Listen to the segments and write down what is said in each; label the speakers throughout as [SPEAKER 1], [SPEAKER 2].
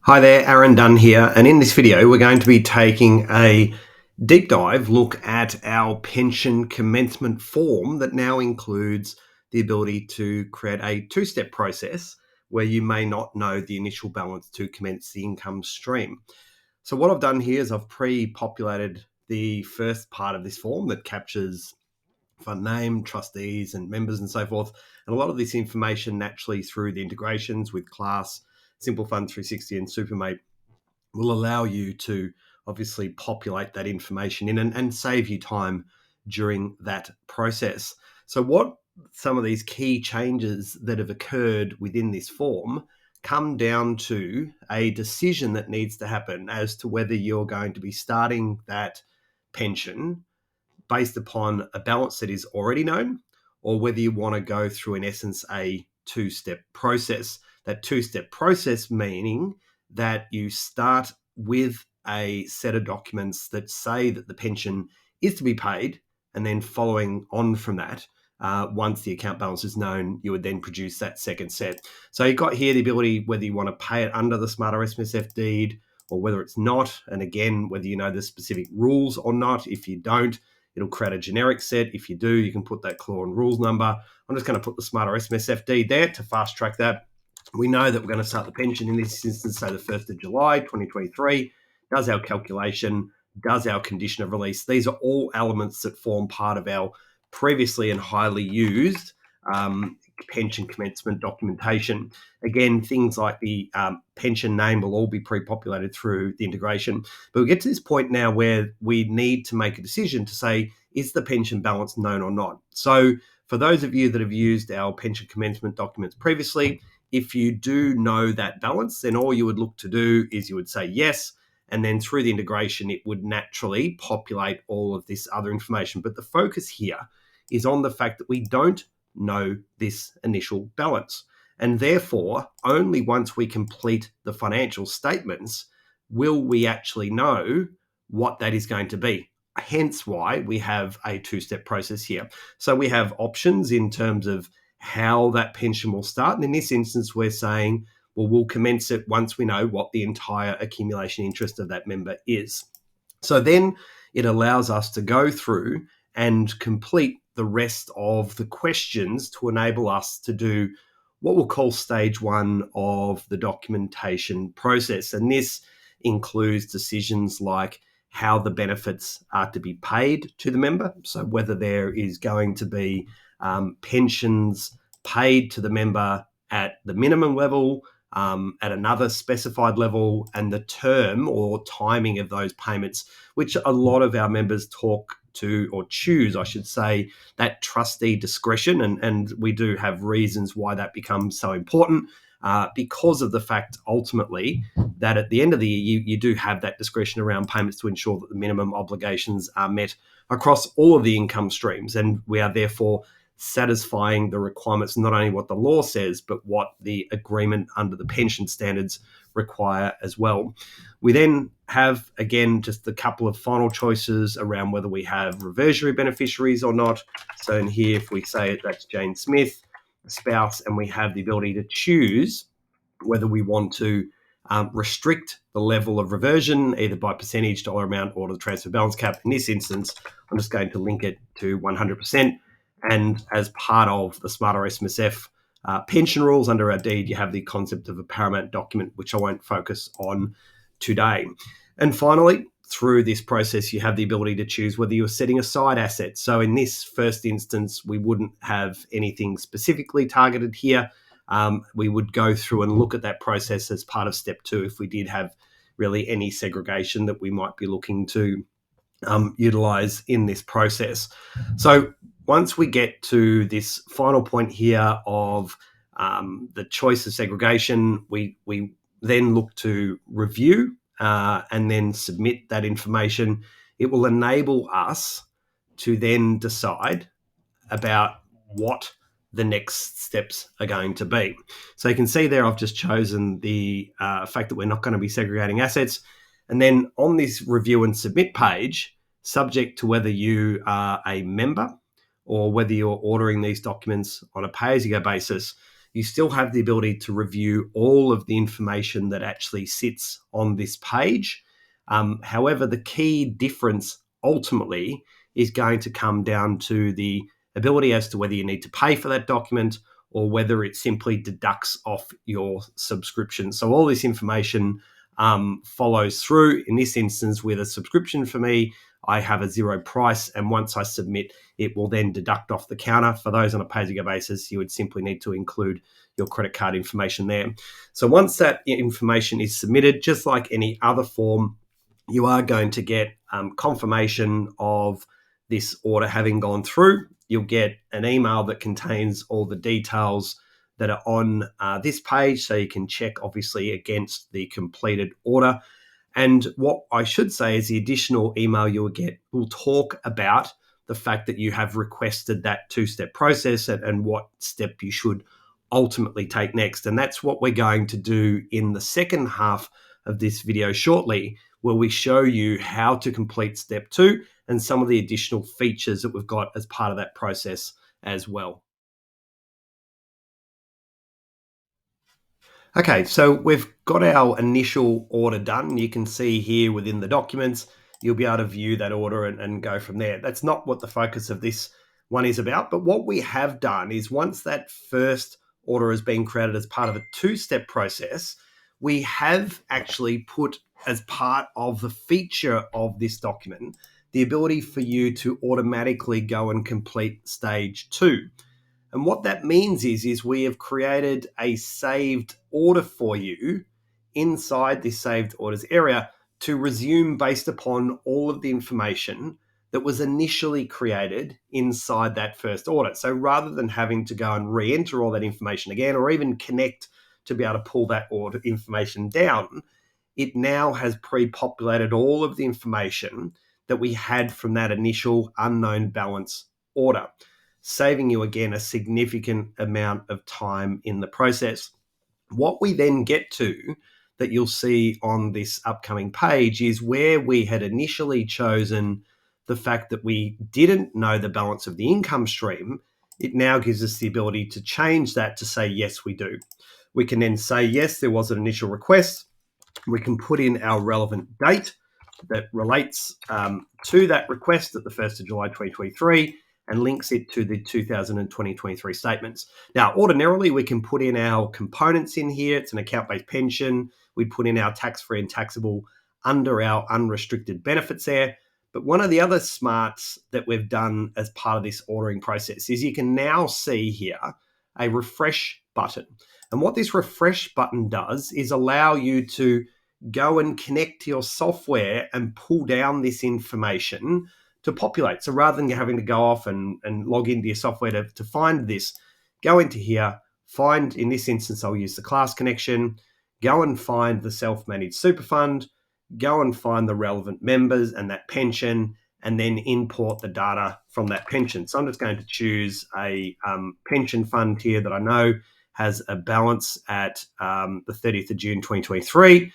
[SPEAKER 1] Hi there, Aaron Dunn here, and in this video we're going to be taking a deep dive look at our pension commencement form that now includes the ability to create a two-step process where you may not know the initial balance to commence the income stream. So what I've done here is I've pre-populated the first part of this form that captures fund name, trustees and members and so forth. And a lot of this information naturally through the integrations with Class, Simple Fund 360 and SuperMate will allow you to obviously populate that information in and save you time during that process. So what some of these key changes that have occurred within this form come down to a decision that needs to happen as to whether you're going to be starting that pension based upon a balance that is already known, or whether you want to go through, in essence, a two-step process. That two-step process meaning that you start with a set of documents that say that the pension is to be paid, and then following on from that, once the account balance is known, you would then produce that second set. So you've got here the ability whether you want to pay it under the Smarter SMSF deed or whether it's not, and again, whether you know the specific rules or not. If you don't, it'll create a generic set. If you do, you can put that clause and rules number. I'm just going to put the Smarter SMSF deed there to fast track that. We know that we're going to start the pension in this instance, say the 1st of July, 2023, does our calculation, does our condition of release. These are all elements that form part of our previously and highly used pension commencement documentation. Again, things like the pension name will all be pre-populated through the integration. But we get to this point now where we need to make a decision to say, is the pension balance known or not? So for those of you that have used our pension commencement documents previously, if you do know that balance, then all you would look to do is you would say yes, and then through the integration, it would naturally populate all of this other information. But the focus here is on the fact that we don't know this initial balance. And therefore, only once we complete the financial statements will we actually know what that is going to be. Hence why we have a two-step process here. So we have options in terms of how that pension will start. And in this instance, we're saying, well, we'll commence it once we know what the entire accumulation interest of that member is. So then it allows us to go through and complete the rest of the questions to enable us to do what we'll call stage one of the documentation process. And this includes decisions like how the benefits are to be paid to the member. So whether there is going to be pensions paid to the member at the minimum level, at another specified level, and the term or timing of those payments, which a lot of our members talk to, or choose, I should say, that trustee discretion. And we do have reasons why that becomes so important, because of the fact, ultimately, that at the end of the year, you do have that discretion around payments to ensure that the minimum obligations are met across all of the income streams. And we are therefore satisfying the requirements, not only what the law says, but what the agreement under the pension standards require as well. We then have, again, just a couple of final choices around whether we have reversionary beneficiaries or not. So in here, if we say that's Jane Smith, a spouse, and we have the ability to choose whether we want to restrict the level of reversion, either by percentage, dollar amount, or the transfer balance cap. In this instance, I'm just going to link it to 100%. And as part of the Smarter SMSF pension rules under our deed, you have the concept of a paramount document, which I won't focus on today. And finally, through this process, you have the ability to choose whether you're setting aside assets. So in this first instance, we wouldn't have anything specifically targeted here. We would go through and look at that process as part of step two if we did have really any segregation that we might be looking to utilize in this process. So once we get to this final point here of the choice of segregation, we then look to review and then submit that information. It will enable us to then decide about what the next steps are going to be. So you can see there I've just chosen the fact that we're not going to be segregating assets. And then on this review and submit page, subject to whether you are a member or whether you're ordering these documents on a pay-as-you-go basis, you still have the ability to review all of the information that actually sits on this page. However, the key difference ultimately is going to come down to the ability as to whether you need to pay for that document or whether it simply deducts off your subscription. So all this information follows through. In this instance, with a subscription for me, I have a zero price, and once I submit, it will then deduct off the counter. For those on a pay-as-you-go basis, you would simply need to include your credit card information there. So once that information is submitted, just like any other form, you are going to get confirmation of this order having gone through. You'll get an email that contains all the details that are on this page, so you can check obviously against the completed order. And what I should say is the additional email you'll get will talk about the fact that you have requested that two-step process and what step you should ultimately take next. And that's what we're going to do in the second half of this video shortly, where we show you how to complete step 2 and some of the additional features that we've got as part of that process as well. Okay, so we've got our initial order done. You can see here within the documents, you'll be able to view that order and go from there. That's not what the focus of this one is about, but what we have done is once that first order has been created as part of a two-step process, we have actually put as part of the feature of this document, the ability for you to automatically go and complete stage 2. And what that means is we have created a saved order for you inside this saved orders area to resume based upon all of the information that was initially created inside that first order. So rather than having to go and re-enter all that information again, or even connect to be able to pull that order information down, it now has pre-populated all of the information that we had from that initial unknown balance order, saving you again a significant amount of time in the process. What we then get to that you'll see on this upcoming page is where we had initially chosen the fact that we didn't know the balance of the income stream. It now gives us the ability to change that to say, yes, we do. We can then say, yes, there was an initial request. We can put in our relevant date that relates to that request at the 1st of July 2023 and links it to the 2023 statements. Now, ordinarily, we can put in our components in here. It's an account-based pension. We put in our tax-free and taxable under our unrestricted benefits there. But one of the other smarts that we've done as part of this ordering process is you can now see here a refresh button. And what this refresh button does is allow you to go and connect to your software and pull down this information to populate. So rather than having to go off and log into your software to find this, go into here, find, in this instance, I'll use the class connection, go and find the self-managed super fund, go and find the relevant members and that pension, and then import the data from that pension. So I'm just going to choose a pension fund here that I know has a balance at the 30th of June 2023.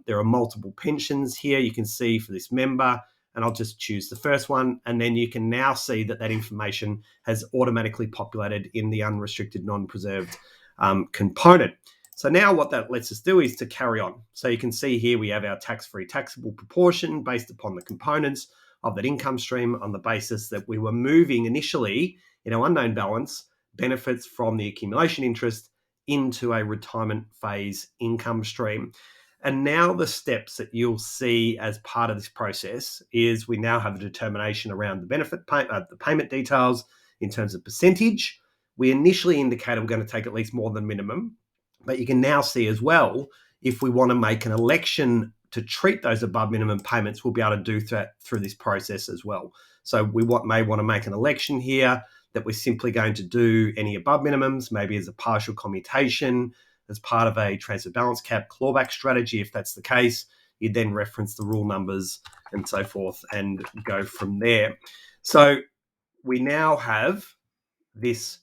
[SPEAKER 1] There are multiple pensions here you can see for this member, and I'll just choose the first one. And then you can now see that that information has automatically populated in the unrestricted non-preserved component. So now what that lets us do is to carry on. So you can see here we have our tax-free taxable proportion based upon the components of that income stream on the basis that we were moving initially in our unknown balance benefits from the accumulation interest into a retirement phase income stream. And now the steps that you'll see as part of this process is we now have a determination around the benefit the payment details in terms of percentage. We initially indicated we're going to take at least more than minimum, but you can now see as well, if we want to make an election to treat those above minimum payments, we'll be able to do that through this process as well. So we may want to make an election here that we're simply going to do any above minimums, maybe as a partial commutation, as part of a transfer balance cap clawback strategy. If that's the case, you then reference the rule numbers and so forth and go from there. So we now have this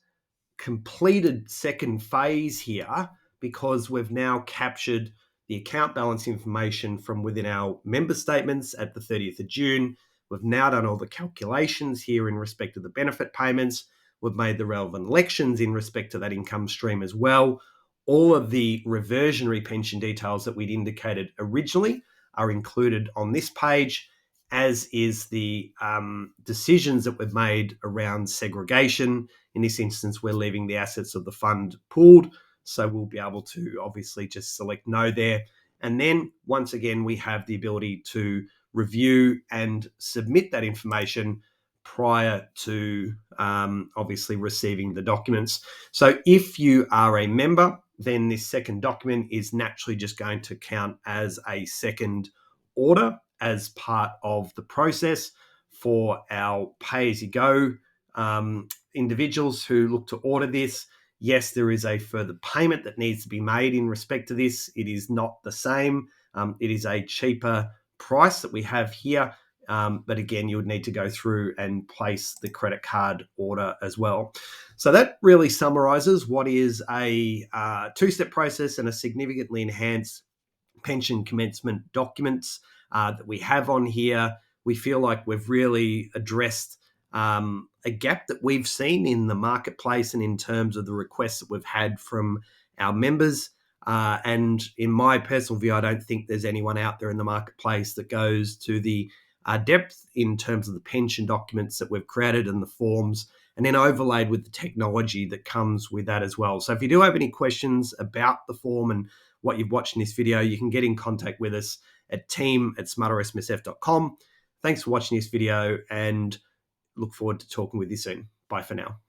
[SPEAKER 1] completed second phase here because we've now captured the account balance information from within our member statements at the 30th of June. We've now done all the calculations here in respect of the benefit payments. We've made the relevant elections in respect to that income stream as well. All of the reversionary pension details that we'd indicated originally are included on this page, as is the decisions that we've made around segregation. In this instance, we're leaving the assets of the fund pooled, so we'll be able to obviously just select no there. And then once again, we have the ability to review and submit that information prior to obviously receiving the documents. So if you are a member, then this second document is naturally just going to count as a second order as part of the process for our pay-as-you-go individuals who look to order this. Yes, there is a further payment that needs to be made in respect to this. It is not the same. It is a cheaper price that we have here. But again, you would need to go through and place the credit card order as well. So that really summarizes what is a two-step process and a significantly enhanced pension commencement documents that we have on here. We feel like we've really addressed a gap that we've seen in the marketplace and in terms of the requests that we've had from our members. And in my personal view, I don't think there's anyone out there in the marketplace that goes to the depth in terms of the pension documents that we've created and the forms, and then overlaid with the technology that comes with that as well. So if you do have any questions about the form and what you've watched in this video, you can get in contact with us at team@smartersmsf.com. Thanks for watching this video and look forward to talking with you soon. Bye for now.